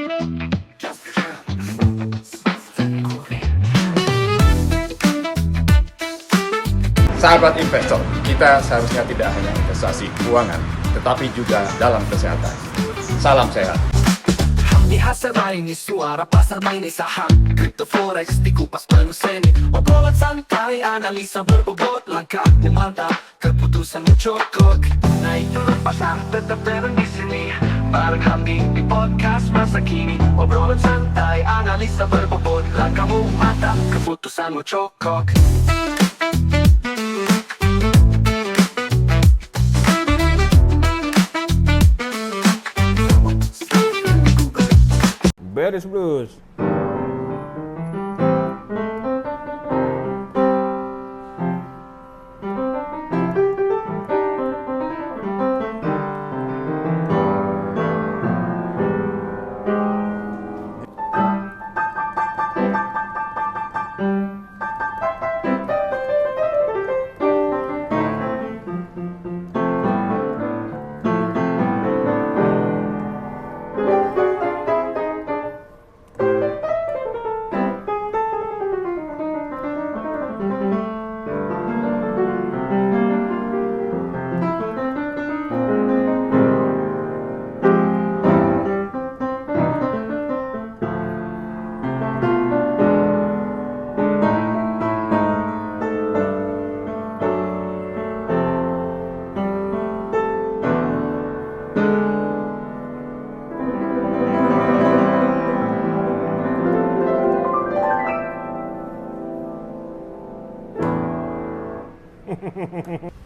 Sahabat investor, kita seharusnya tidak hanya investasi keuangan, tetapi juga dalam kesehatan. Salam sehat. Di Hasaba ini suara pasar main saham, kripto forex dikupas penuh seni. Obrolan santai, analisa berbobot, langkah mantap, keputusan cocok. Naik turun pasar, tetap bareng di sini. Bareng kami di podcast masa kini. Obrolan santai, analisa berbobot, langkahmu mantap, keputusanmu cocok. Beres Blues.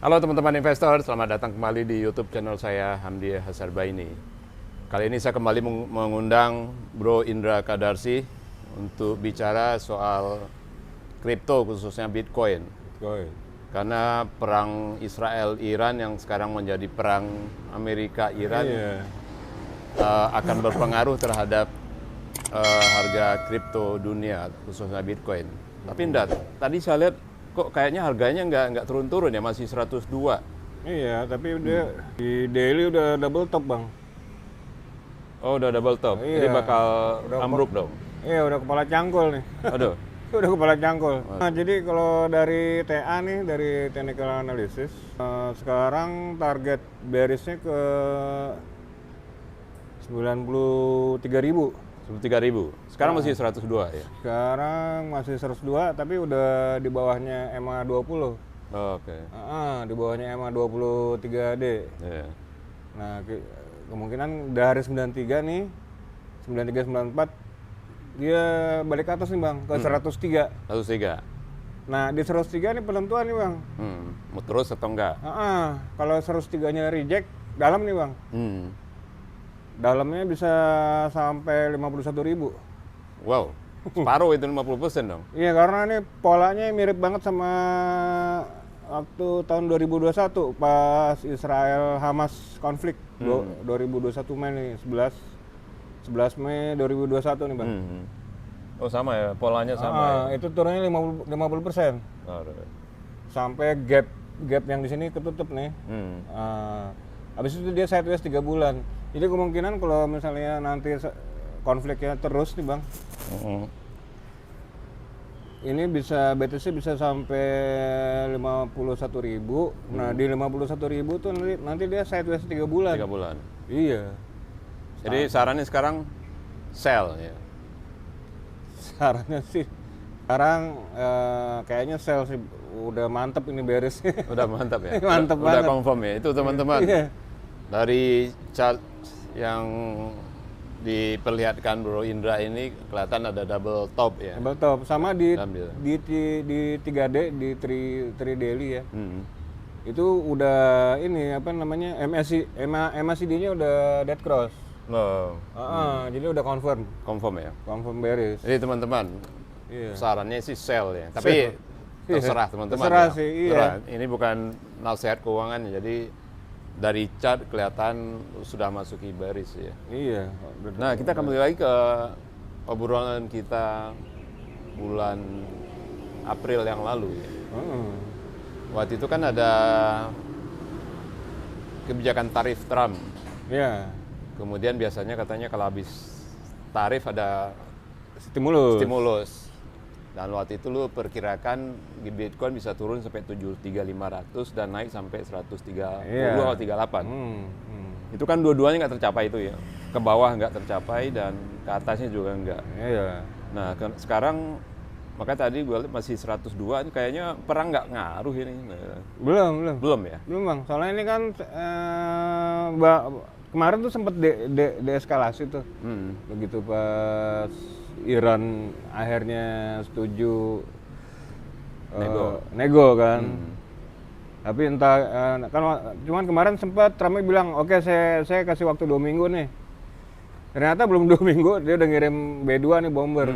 Halo teman-teman investor, selamat datang kembali di YouTube channel saya, Hamdi Hasarbaini. Kali ini saya kembali mengundang Bro Indra Kadarsi untuk bicara soal kripto, khususnya Bitcoin. Karena perang Israel-Iran yang sekarang menjadi perang Amerika-Iran akan berpengaruh terhadap harga kripto dunia, khususnya Bitcoin. Tapi enggak, tadi saya lihat kok kayaknya harganya nggak turun-turun ya, masih 102. Iya, tapi udah di daily udah double top, Bang. Oh, udah double top. Iya. Jadi bakal Udah ambruk dong. Iya, udah kepala cangkul nih. Aduh. Udah kepala cangkul. Nah, jadi kalau dari TA nih, dari technical analysis, sekarang target bearish-nya ke 93.000. 3.000. Sekarang masih 102 ya? Sekarang masih 102, tapi udah di bawahnya EMA 20. Oh, oke. Di bawahnya EMA 23D. Yeah. Nah, kemungkinan dari 93 nih, 93 94 dia balik ke atas nih, Bang, ke 103. 103. Nah, di 103 nih penentuan nih, Bang. Mau terus atau enggak? Kalau 103-nya reject, dalam nih, Bang. Dalamnya bisa sampai 51.000. Wow. Separuh itu 50% dong. Iya, karena ini polanya mirip banget sama waktu tahun 2021 pas Israel Hamas konflik. 2021 Mei nih, 11 Mei 2021 nih, Bang. Oh, sama ya, polanya sama ya. Itu turunnya 50%. Sampai gap yang di sini ketutup nih. Habis itu dia sideways 3 bulan. Jadi kemungkinan kalau misalnya nanti konfliknya terus nih, Bang. Ini bisa BTC bisa sampai 51.000. Nah, di 51.000 tuh nanti dia sideways 3 bulan. 3 bulan. Iya. Jadi sarannya sekarang sell ya. Sarannya sih sekarang kayaknya sell sih, udah mantep ini beres. Udah mantap ya. Mantap udah banget. confirm ya. Itu teman-teman. Iya. Dari chart yang diperlihatkan Bro Indra ini kelihatan ada double top ya. Double top sama di Ambil. di 3D di 3 daily ya. Itu udah ini apa namanya MACD-nya udah dead cross. Oh. Jadi udah confirm Ya. confirm bearish. Jadi teman-teman, sarannya sih sell ya. Tapi terserah teman-teman. Terserah ya. sih, iya. Terserah. Ini bukan nasihat keuangan, jadi dari chart kelihatan sudah masuki bearish ya. Iya. Nah, kita kembali lagi ke obrolan kita bulan April yang lalu ya. Waktu itu kan ada kebijakan tarif Trump. Iya. Kemudian biasanya katanya kalau habis tarif, ada stimulus. Dan waktu itu lu perkirakan Bitcoin bisa turun sampai 73.500 dan naik sampai 130 atau 38. Itu kan dua-duanya nggak tercapai itu ya. Ke bawah nggak tercapai dan ke atasnya juga nggak. Iya. Nah, sekarang makanya tadi gue lihat masih 102, ini kayaknya perang nggak ngaruh ini. Belum ya? Belum Bang, soalnya ini kan kemarin tuh sempat deeskalasi tuh. Begitu pas Iran akhirnya setuju nego kan. Tapi entah kan cuman kemarin sempat Trump bilang, "Oke, saya kasih waktu 2 minggu nih." Ternyata belum 2 minggu dia udah ngirim B2 nih bomber.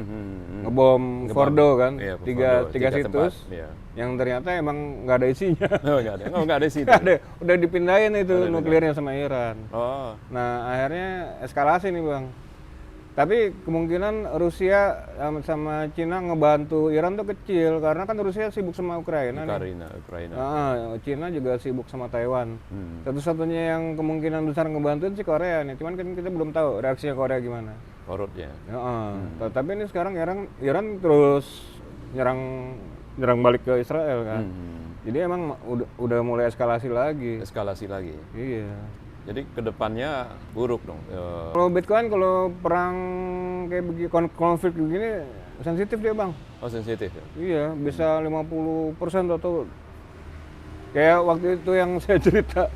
Ngebom Fordo kan. Iya, tiga situs. Iya. Yang ternyata emang nggak ada isinya. Oh, nggak ada sih. Nggak ada, udah dipindahin itu nuklirnya sama Iran. Oh. Nah, akhirnya eskalasi nih Bang. Tapi kemungkinan Rusia sama Cina ngebantu Iran tuh kecil karena kan Rusia sibuk sama Ukraina. Ukraina. Cina juga sibuk sama Taiwan. Satu-satunya yang kemungkinan besar ngebantuin sih Korea nih. Cuman kan kita belum tahu reaksinya Korea gimana. Korupnya. Tapi ini sekarang Iran terus nyerang balik ke Israel kan. Jadi emang udah mulai eskalasi lagi. Iya. Jadi kedepannya buruk dong. Kalau Bitcoin, kalau perang kayak begini, konflik begini, sensitif dia Bang. Oh, sensitif ya? Iya, bisa 50% atau kayak waktu itu yang saya cerita,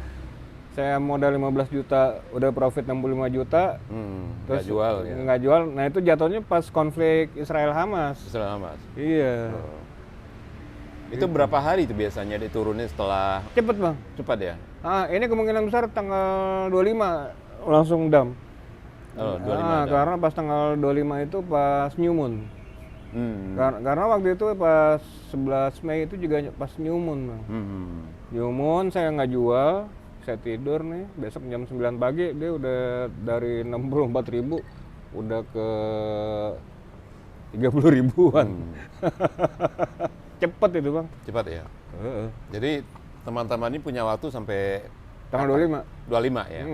saya modal 15 juta, udah profit 65 juta, terus nggak jual. Nah itu jatuhnya pas konflik Israel-Hamas. Iya. Itu berapa hari itu biasanya diturunin setelah? Cepet Bang. Cepat ya? Ini kemungkinan besar tanggal 25 langsung dam. Oh, 25 karena pas tanggal 25 itu pas New Moon. Karena waktu itu pas 11 Mei itu juga pas New Moon Bang. New Moon saya nggak jual, saya tidur nih, besok jam 9 pagi dia udah dari 64.000 udah ke 30 ribuan. Cepet itu Bang. Cepat ya? Jadi teman-teman ini punya waktu sampai tanggal 25. 25 ya?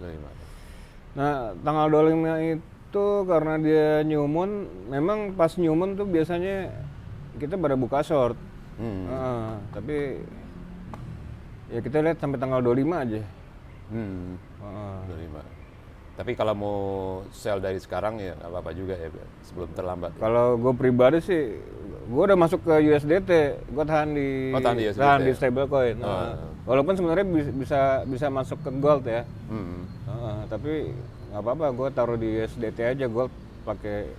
25. Nah, tanggal 25 itu karena dia New Moon, memang pas New Moon tuh biasanya kita pada buka short. Tapi ya kita lihat sampai tanggal 25 aja. 25. Tapi kalau mau sell dari sekarang ya nggak apa-apa juga ya, sebelum terlambat. Kalau gue pribadi sih, gue udah masuk ke USDT, gue tahan di stablecoin. Walaupun sebenarnya bisa masuk ke gold ya. Tapi nggak apa-apa, gue taruh di USDT aja, gold pakai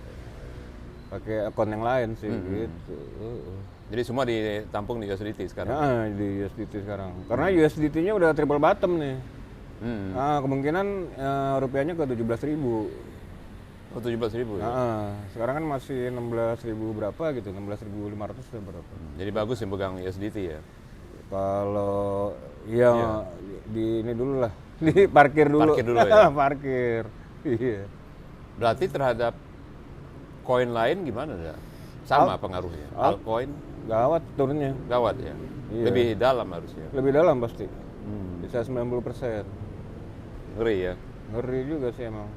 akun yang lain sih gitu. Jadi semua ditampung di USDT sekarang? Di USDT sekarang. Karena USDT-nya udah triple bottom nih. Kemungkinan rupiahnya ke 17.000. Oh, 17.000 ya? Sekarang kan masih 16.000 berapa gitu, 16.500 atau berapa. Jadi bagus yang pegang USDT ya? Kalau di ini dulu lah, di parkir dulu. Parkir dulu ya? Parkir, iya. Berarti terhadap koin lain gimana ya? Sama pengaruhnya? Altcoin? Gawat turunnya. Gawat ya? Iya. Lebih dalam harusnya? Lebih dalam pasti. Bisa 90%. Ngeri ya? Ngeri juga sih emang.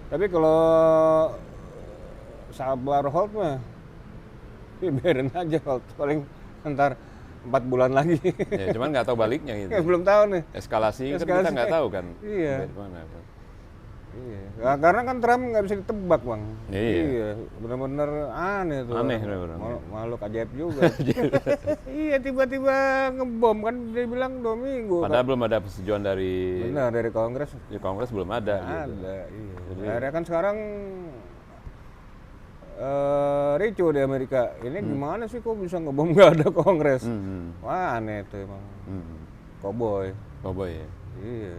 Tapi kalau sabar hold mah, biarin aja hold. Paling ntar 4 bulan lagi. Ya, cuman nggak tahu baliknya gitu. Belum tahu nih. Eskalasi kan kita nggak tahu kan. Iya. Mana, kan? Iya. Karena kan Trump nggak bisa ditebak Bang. Iya. Benar-benar aneh tuh. Aneh benar. Makhluk ajaib juga. Iya, tiba-tiba ngebom kan dia bilang 2 minggu. Padahal belum ada persetujuan dari. Benar, dari Kongres. Di Kongres belum ada. Gitu. Ada, iya. Jadi, akhirnya kan sekarang ricu di Amerika. Ini gimana sih kok bisa ngebom nggak ada Kongres? Wah aneh tuh emang. Cowboy ya. Iya.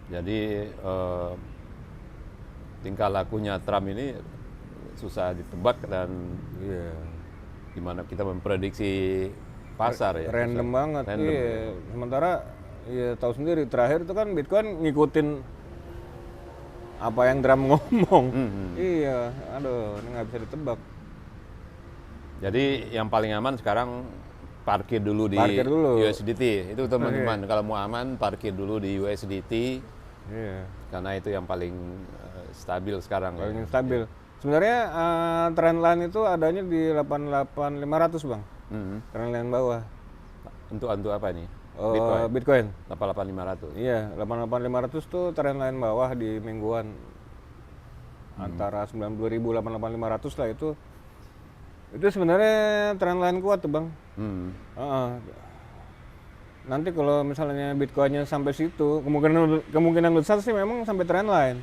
Jadi tingkah lakunya Trump ini susah ditebak dan gimana kita memprediksi pasar ya. Random banget. Iya. Sementara ya tahu sendiri terakhir itu kan Bitcoin ngikutin apa yang Trump ngomong. Iya, aduh, ini nggak bisa ditebak. Jadi yang paling aman sekarang parkir dulu di USDT. Itu teman-teman, kalau mau aman parkir dulu di USDT. Iya. Karena itu yang paling stabil sekarang. paling stabil. Sebenarnya trendline itu adanya di 88.500 Bang. Trendline bawah. Untuk apa ini? Bitcoin. 88.500. Iya, 88.500 tuh trendline bawah di mingguan. Antara 92.000 88.500 lah itu. Itu sebenarnya trendline kuat tuh Bang. Nanti kalau misalnya Bitcoinnya sampai situ, kemungkinan besar sih memang sampai trendline.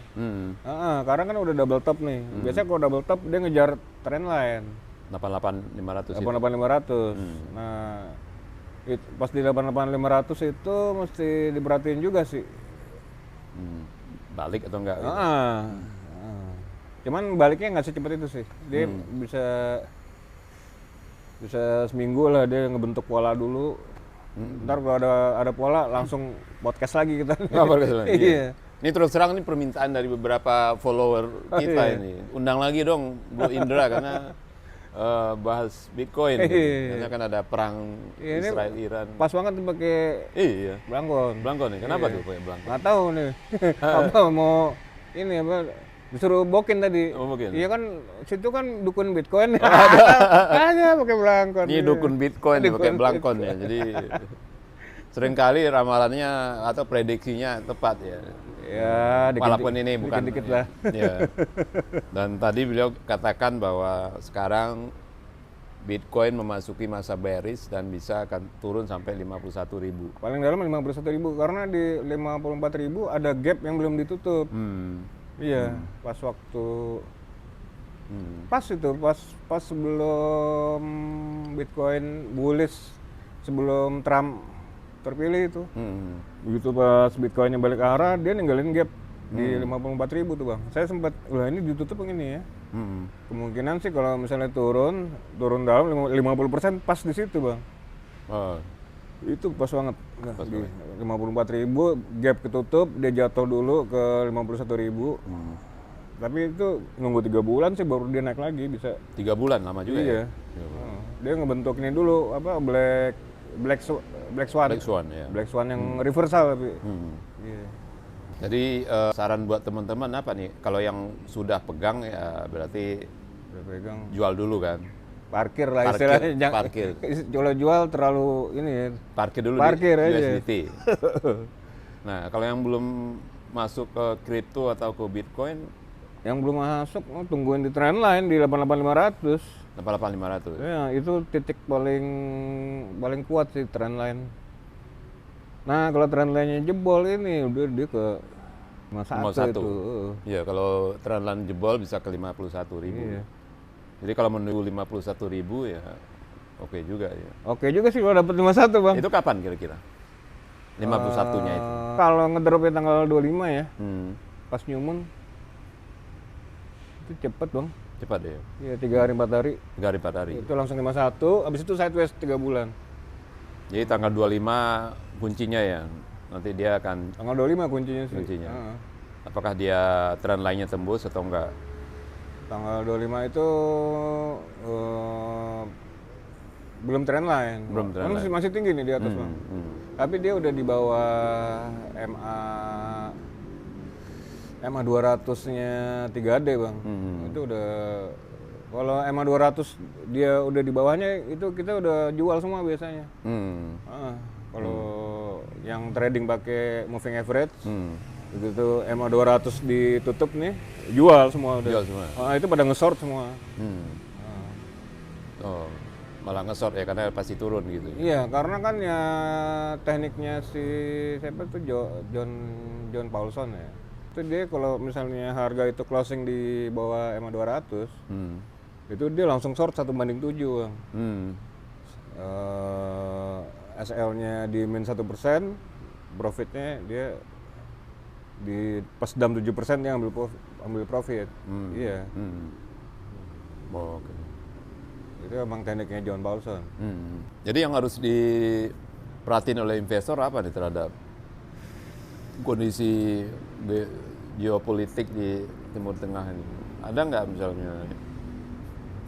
Karena kan udah double top nih. Biasanya kalau double top dia ngejar trendline. 88.500 itu. 88.500. Nah, pas di 88.500 itu mesti diperhatiin juga sih. Balik atau enggak? Gitu. Cuman baliknya nggak secepat itu sih. Dia bisa seminggu lah dia ngebentuk pola dulu. Ntar kalau ada pola langsung podcast lagi kita. Iya. Ini terus terang ini permintaan dari beberapa follower kita ini. Undang lagi dong Bro Indra karena bahas Bitcoin. Karena kan ada perang Israel-Iran. Pas banget tuh pakai Blangkon. Blangkon nih. Kenapa tuh pakai Blangkon? Nggak tahu nih. Apa mau ini apa? Disuruh bokin tadi. Oh, bokin. Iya kan situ kan dukun Bitcoin. Ada pakai Blangkon. Ini dukun Bitcoin pakai Blangkon ya. Jadi seringkali ramalannya atau prediksinya tepat ya. Ya, walaupun ini bukan dikit lah. Ya. Dan tadi beliau katakan bahwa sekarang Bitcoin memasuki masa bearish dan bisa akan turun sampai 51.000. Paling dalam 51.000 karena di 54.000 ada gap yang belum ditutup. Iya, pas waktu pas sebelum Bitcoin bullish, sebelum Trump terpilih itu. Begitu pas Bitcoinnya balik arah, dia ninggalin gap di 54.000 tuh Bang. Saya sempat, ini ditutup ini ya. Kemungkinan sih kalau misalnya turun dalam 50% pas di situ Bang. Itu pas banget. Nah, di 54.000 gap ketutup, dia jatuh dulu ke 51.000. Tapi itu nunggu 3 bulan sih baru dia naik lagi bisa. 3 bulan lama juga ya. Dia ngebentuk ini dulu apa Black Swan ya. Black Swan yang reversal tapi. Jadi saran buat teman-teman apa nih? Kalau yang sudah pegang ya berarti jual dulu kan. Parkir lah istilahnya. Parkir. Jual terlalu ini ya. Parkir dulu Parkir di aja. USDT. Nah, kalau yang belum masuk ke kripto atau ke Bitcoin, yang belum masuk tungguin di trendline di 88.500. 88.500. Ya, itu titik paling kuat sih trendline. Nah, kalau trendline-nya jebol ini udah dia ke 51 itu. Iya, kalau trendline jebol bisa ke 51.000. Iya. Jadi kalau menunggu 51.000 ya oke juga ya. Oke juga sih kalau dapat 51 Bang. Itu kapan kira-kira? 51-nya itu. Kalau ngedropnya tanggal 25 ya. Pas New Moon. Itu cepet Bang. Cepat ya. Iya, 3 hari 4 hari. 3 hari 4 hari. Itu langsung 51, habis itu sideways 3 bulan. Jadi tanggal 25 kuncinya ya. Nanti dia akan tanggal 25 kuncinya sih. Apakah dia trend lainnya tembus atau enggak? Tanggal 25 itu belum trend line. Belum trend line. Masih tinggi nih di atas Bang. Tapi dia udah di bawah MA 200-nya 3D Bang. Itu udah, kalau MA 200 dia udah di bawahnya itu kita udah jual semua biasanya. Kalau yang trading pakai moving average, begitu MA 200 ditutup nih, jual semua udah. Jual semua. Itu pada nge-short semua. Oh, malah nge-short ya karena pasti turun gitu. Iya, karena kan ya tekniknya si siapa tuh John Paulson ya. Itu dia kalau misalnya harga itu closing di bawah MA 200, itu dia langsung short 1/7 Bang. SL-nya di min 1%, profitnya dia di pas dam 7% dia ambil profit. Iya. Oke. Itu emang tekniknya John Paulson. Jadi yang harus diperhatiin oleh investor apa nih terhadap kondisi geopolitik di Timur Tengah ini? Ada nggak misalnya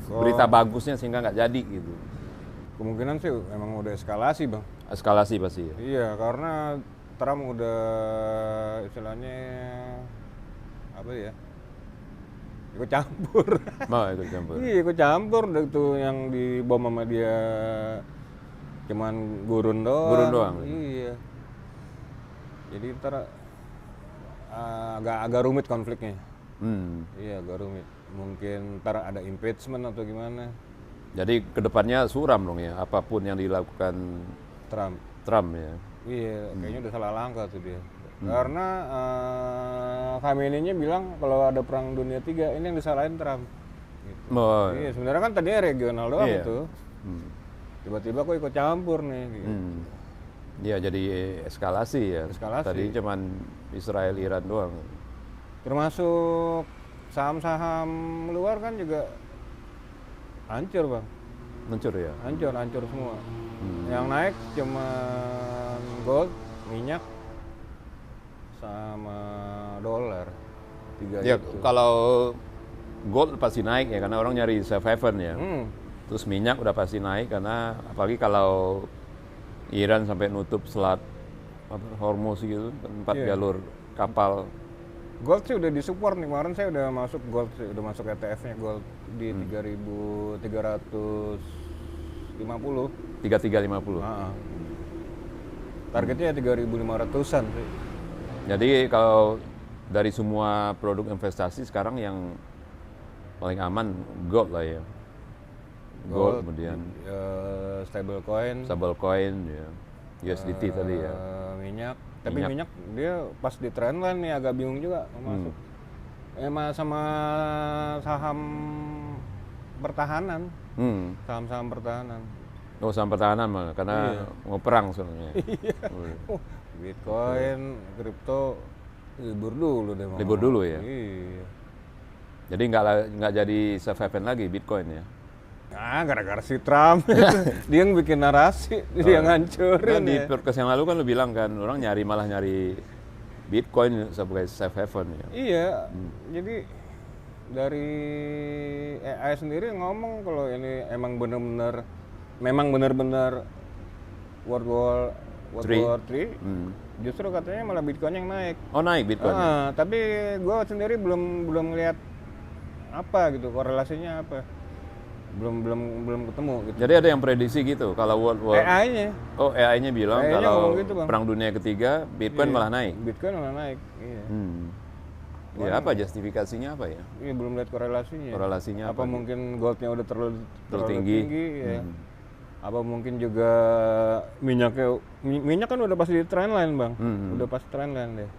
berita bagusnya sehingga nggak jadi gitu? Kemungkinan sih emang udah eskalasi Bang. Eskalasi pasti ya? Iya, karena Trump udah istilahnya apa ya, ikut campur. Mau ikut campur. Iya, ikut campur itu yang di bom sama dia cuman gurun doang. Gurun doang. Iya. Jadi ntar agak rumit konfliknya. Iya, agak rumit. Mungkin ntar ada impeachment atau gimana. Jadi kedepannya suram dong ya, apapun yang dilakukan Trump ya. Iya, kayaknya udah salah langkah tuh dia. Karena Khamenei-nya bilang kalau ada perang dunia 3 ini yang disalahin Trump. Gitu. Oh, Iya, sebenarnya kan tadinya regional doang iya. itu. Tiba-tiba kok ikut campur nih. Gitu. Ya jadi eskalasi ya. Eskalasi. Tadi cuman Israel Iran doang. Termasuk saham-saham luar kan juga hancur, Bang. Hancur ya. Hancur semua. Yang naik cuma gold, minyak, sama dolar. 3 Ya itu. kalau gold pasti naik ya karena orang nyari safe haven ya. Terus minyak udah pasti naik karena apalagi kalau Iran sampai nutup selat Hormuz gitu, 4 Iya. jalur kapal. Gold sih udah disupport nih, kemarin saya udah masuk gold sih, udah masuk ETF-nya gold di 3.350. 3350. Targetnya 3.500-an sih. Jadi kalau dari semua produk investasi sekarang yang paling aman gold lah ya. Gold kemudian Stablecoin, stablecoin ya. USDT tadi ya. minyak. Tapi minyak dia pas di trendline nih agak bingung juga mau masuk. Sama saham pertahanan, saham-saham pertahanan. Oh, saham pertahanan malah karena mau perang sebenarnya. Bitcoin, kripto libur dulu deh. Libur dulu ya. Iya. Jadi nggak jadi safe haven lagi Bitcoin ya. Nah, gara-gara si Trump dia yang bikin narasi, dia yang ngancurin Nah, di ya. podcast yang lalu kan lu bilang kan orang malah nyari Bitcoin sebagai safe haven ya. Iya, jadi dari AI sendiri ngomong kalau ini emang benar-benar World War III, justru katanya malah Bitcoin yang naik. Oh, naik Bitcoin. Ya? Tapi gue sendiri belum ngeliat apa gitu korelasinya apa, belum ketemu gitu. Jadi ada yang prediksi gitu kalau World War AI-nya Oh, AI-nya bilang AI-nya kalau ngomong gitu, Bang. perang dunia ketiga Bitcoin malah naik. Bitcoin malah naik. Iya. Ya apa justifikasinya apa ya? Iya, belum lihat korelasinya. Korelasinya apa apa? mungkin goldnya udah terlalu tinggi. ya. Apa mungkin juga minyak kan udah pasti di trendline, Bang. Udah pasti trendline deh.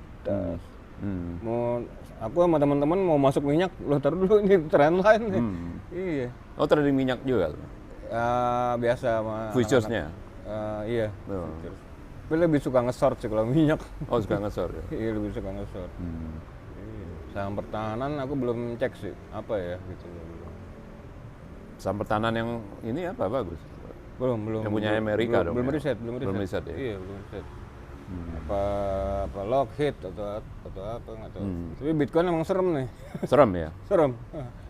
Mau aku sama teman-teman mau masuk minyak, lo taruh dulu ini trendline deh. Iya. Oh, trading minyak juga. Biasa sama Futuresnya. iya. Oh. Tapi lebih suka nge-short sih kalau minyak. Oh, suka ngesor ya. Iya, lebih suka nge-short. Iya. Saham pertahanan aku belum cek sih apa ya gitu. Saham pertahanan yang ini apa bagus? Belum. Yang punya Amerika dong. Belum ya? riset. Belum riset ya. Iya, belum riset. Apa Lockheed atau apa nggak tahu. Tapi Bitcoin emang serem nih. Serem ya. Serem.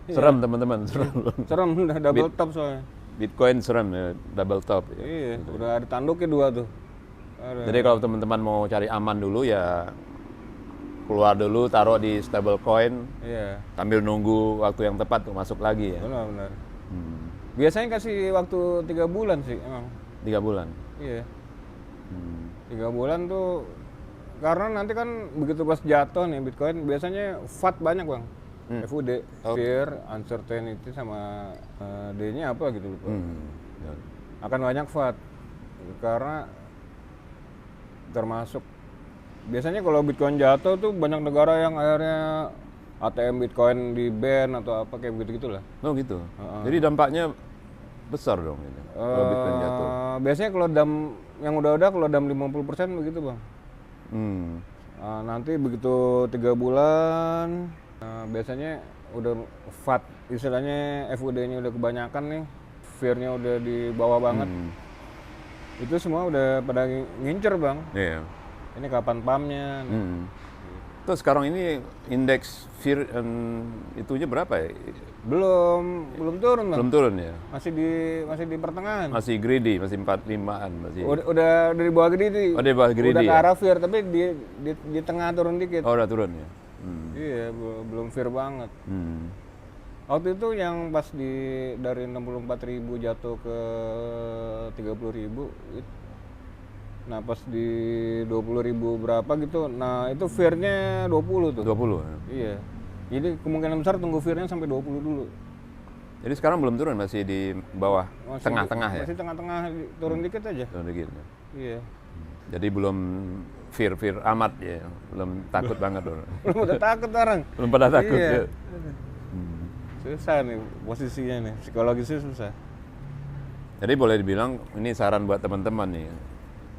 Serem teman-teman, serem. Serem udah double top soalnya. Bitcoin serem ya, double top ya. Iya, udah ada tanduknya 2 tuh. Jadi kalau teman-teman mau cari aman dulu ya keluar dulu, taruh di stablecoin, Iya, sambil nunggu waktu yang tepat untuk masuk lagi ya. benar. Biasanya kasih waktu 3 bulan sih emang. 3 bulan. Iya. 3 bulan tuh karena nanti kan begitu pas jatuh nih Bitcoin biasanya FUD banyak, Bang. FUD, fear, uncertainty sama D-nya apa gitu lupa. Akan banyak FUD karena termasuk biasanya kalau Bitcoin jatuh tuh banyak negara yang akhirnya ATM Bitcoin di ban atau apa kayak begitu-gitulah. Oh gitu. Jadi dampaknya besar dong ini. Kalau Bitcoin jatuh. Biasanya kalau dam yang udah kalau dam 50% begitu, Bang. Nanti begitu 3 bulan biasanya udah FUD, istilahnya FUD-nya udah kebanyakan nih, fear-nya udah di bawah banget. Itu semua udah pada ngincer, Bang. Iya. Ini kapan pump-nya? Terus sekarang ini indeks fear itunya berapa ya? Belum turun, Bang. Belum turun ya? Masih di pertengahan. Masih greedy, masih 45-an masih. Udah dari bawah greedy. Oh, dari bawah greedy udah ke ya? arah fear, tapi di tengah turun dikit. Oh, udah turun ya? Iya, belum fear banget. Waktu itu yang pas dari 64.000 jatuh ke 30.000, nah pas di 20.000 berapa gitu, nah itu fear-nya 20 tuh. 20. Iya. Jadi kemungkinan besar tunggu fear-nya sampai 20 dulu. Jadi sekarang belum turun, masih di bawah, tengah-tengah ya? Masih tengah-tengah, turun dikit aja. Turun dikit ya. Iya. Jadi belum fear amat ya, belum takut banget orang. Belum pada takut orang. Belum pada takut Iya. ya. Susah nih posisinya nih, psikologisnya susah. Jadi boleh dibilang ini saran buat teman-teman nih.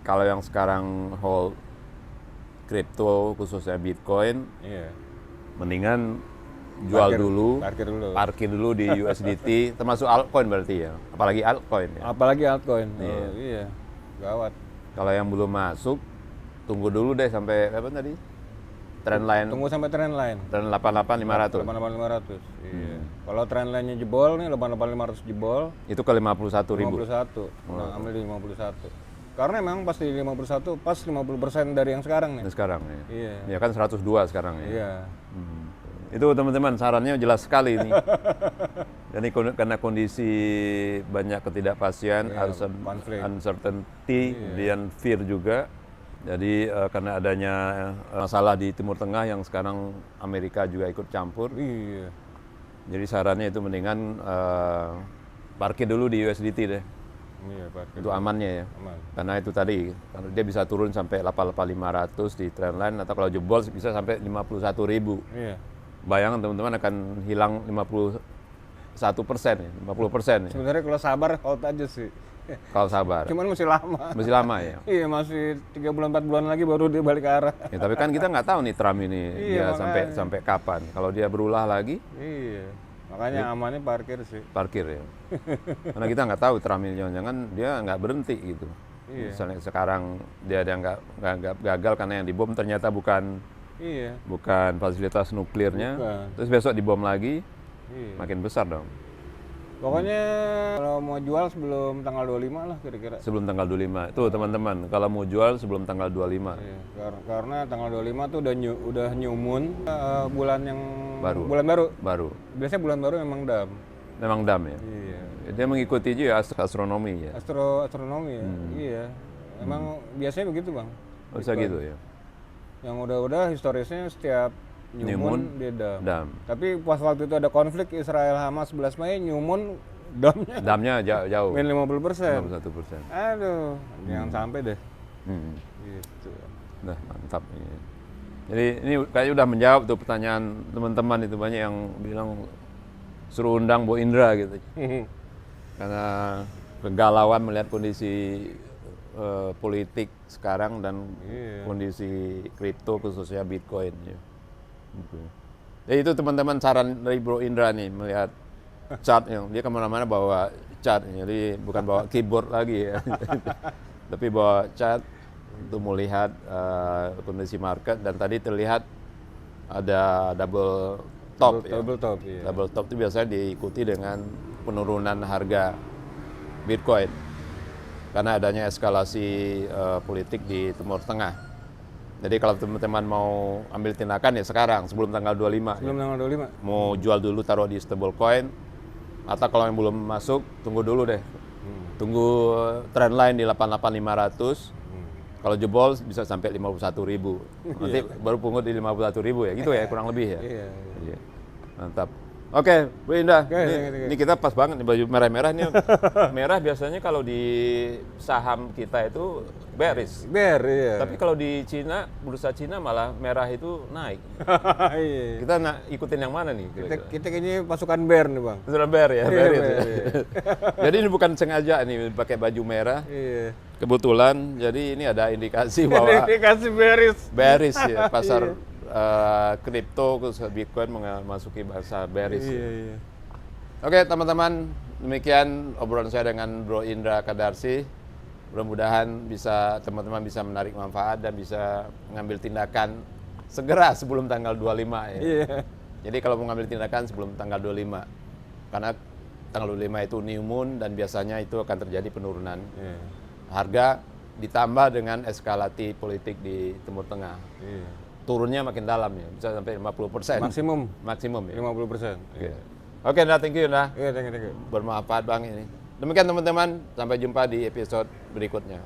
Kalau yang sekarang hold kripto khususnya Bitcoin, Iya. mendingan jual dulu, Parkir dulu. di USDT, termasuk altcoin berarti ya. Apalagi altcoin ya. Apalagi altcoin. Iya. Oh, iya. Gawat. Kalau yang belum masuk, tunggu dulu deh sampai apa tadi? Trendline Tunggu sampai trend line. trend 88.500. 88.500. Iya. Kalau trend line-nya jebol nih 88.500 jebol, Itu ke 51.000. 51. Nah, ambil di 51. Karena memang pasti 51 pas 50% dari yang sekarang nih. Nah, sekarang ya. Iya. Ya kan 102 sekarang ya. Iya. Itu teman-teman sarannya jelas sekali ini. Jadi karena kondisi banyak ketidakpastian, konflik. uncertainty, dan fear juga. Jadi karena adanya masalah di Timur Tengah yang sekarang Amerika juga ikut campur. Iya. Jadi sarannya itu mendingan parkir dulu di USDT deh. Iya, parkir. Itu amannya ya. Aman. Karena itu tadi, karena dia bisa turun sampai 88.500 di trendline, atau kalau jebol bisa sampai 51.000. Iya. Bayangkan teman-teman akan hilang 51% ya, 50% ya, Sebenarnya kalau sabar hold aja sih. kalau sabar. Cuman masih lama. Masih lama ya. Iya, masih 3 bulan 4 bulan lagi baru dia balik ke arah. Ya, tapi kan kita nggak tahu nih Trump ini Iya, dia sampai kapan. Kalau dia berulah lagi, Iya. Makanya amannya parkir sih. parkir ya. Karena kita nggak tahu Trump ini jangan dia nggak berhenti gitu. Iya. Misalnya sekarang dia nggak gagal karena yang dibom ternyata bukan Iya. fasilitas nuklirnya. Bukan. Terus besok dibom lagi, Iya. makin besar dong. Pokoknya kalau mau jual sebelum tanggal 25 lah kira-kira. Sebelum tanggal 25. Tuh teman-teman, kalau mau jual sebelum tanggal 25. Iya, karena tanggal 25 tuh udah new moon, bulan yang Baru. bulan baru. Baru. Biasanya bulan baru memang dam. Memang dam ya. Iya. Dia mengikuti juga astronomi ya. Astronomi ya. Iya. Emang biasanya begitu, Bang. Bisa gitu ya. Yang udah historisnya setiap new moon dia dam. Dam. Tapi pas waktu itu ada konflik Israel Hamas 11 Mei, new moon damnya Damnya jauh. min 50%. 51%. Aduh, jangan sampai deh. Hmm. Gitu. Nah, mantap ini. Jadi ini kayaknya udah menjawab tuh pertanyaan teman-teman itu, banyak yang bilang suruh undang Bu Indra gitu. Karena kegalauan melihat kondisi politik sekarang dan kondisi kripto khususnya Bitcoin ya. Gitu. Jadi itu teman-teman saran dari Bro Indra nih, melihat chart yang dia kemana-mana bawa chart, jadi bukan bawa keyboard lagi ya. Tapi bawa chart untuk melihat kondisi market, dan tadi terlihat ada double top ya. Double top, iya. Double top itu biasanya diikuti dengan penurunan harga Bitcoin karena adanya eskalasi politik di Timur Tengah. Jadi kalau teman-teman mau ambil tindakan ya sekarang sebelum tanggal 25. Sebelum tanggal 25. Mau jual dulu taruh di stablecoin, atau kalau yang belum masuk tunggu dulu deh. Tunggu trendline di 88.500. Kalau jebol bisa sampai 51.000. Nanti baru pungut di 51.000 ya. Gitu ya kurang lebih ya. Iya. Mantap. Oke, Bu Indah. Ini kita pas banget nih baju merah-merah ini. Merah biasanya kalau di saham kita itu bearish. Iya. Tapi kalau di Cina, bursa Cina malah merah itu naik. Iya. Kita ikutin yang mana nih? Kita kayaknya pasukan bear nih, Bang. Sudah bear ya, bearish ya. Iya. Jadi ini bukan sengaja nih pakai baju merah. Iya. Kebetulan, jadi ini ada indikasi bahwa Dikasih bearish. bearish ya, pasar kripto khusus Bitcoin memasuki masa bearish. Iya. Oke teman-teman, demikian obrolan saya dengan Bro Indra Kadarsi. Mudah-mudahan teman-teman bisa menarik manfaat dan bisa mengambil tindakan segera sebelum tanggal 25 ya. Iya. Jadi kalau mau mengambil tindakan sebelum tanggal 25, karena tanggal 25 itu new moon dan biasanya itu akan terjadi penurunan harga ditambah dengan eskalasi politik di Timur Tengah. Turunnya makin dalam ya, bisa sampai 50%. Maksimum Maksimum ya. 50%. Oke. Oke, Indra, thank you, Indra. Iya, thank you. Bermanfaat Bang ini. Demikian teman-teman, sampai jumpa di episode berikutnya.